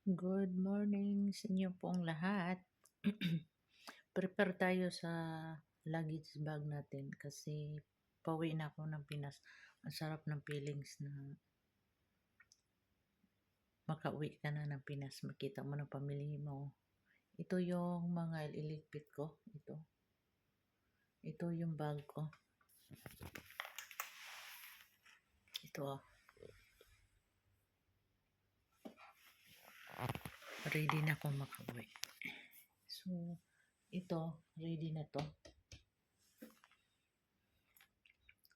Good morning sa inyo pong lahat. Prepare tayo sa luggage bag natin kasi pauwi na ako ng Pinas. Ang sarap ng feelings na makauwi ka na ng Pinas, makita mo ng pamilya mo. Ito yung mga iligpit ko. Ito yung bag ko. Ito oh. Ready na akong makauwi. So, ito, ready na to.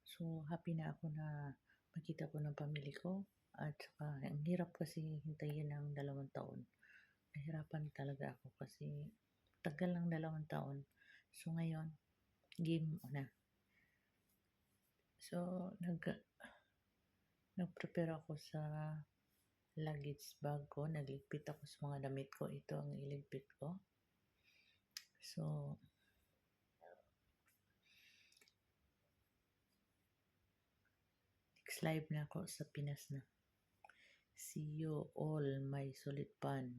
So, happy na ako na makita ko ng pamilya ko. At saka, ang hirap kasi hintayin ng 2 taon. Nahirapan talaga ako kasi tagal ng 2 taon. So, ngayon, game na. So, nag-prepare ako sa luggage bag ko. Nagligpit ako sa mga damit ko. Ito ang iligpit ko. So, next live na ako sa Pinas na. See you all, my solid fan.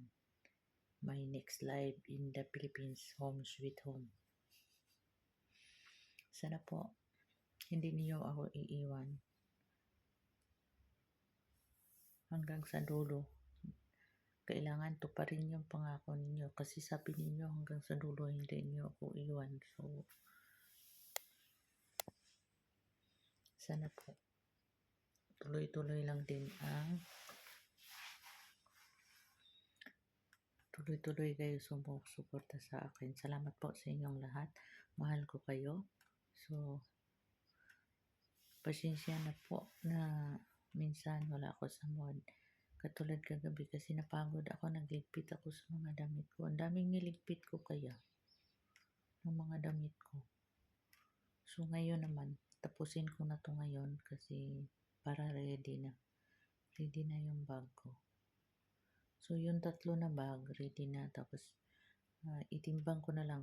My next live in the Philippines, home sweet home. Sana po, hindi niyo ako iiwan hanggang sa dulo. Kailangan tuparin yung pangako ninyo kasi sabi ninyo hanggang sa dulo hindi niyo ako iwan. So, sana po tuloy-tuloy lang din ang tuloy-tuloy kayo sumusuporta sa akin. Salamat po sa inyong lahat. Mahal ko kayo. So, pasensya na po na minsan wala ako sa mood. Katulad kagabi kasi napagod ako, nagligpit ako sa mga damit ko. Ang daming niligpit ko kaya ng mga damit ko. So ngayon naman, tapusin ko na to ngayon kasi para ready na. Ready na yung bag ko. So yung 3 na bag, ready na. Tapos itimbang ko na lang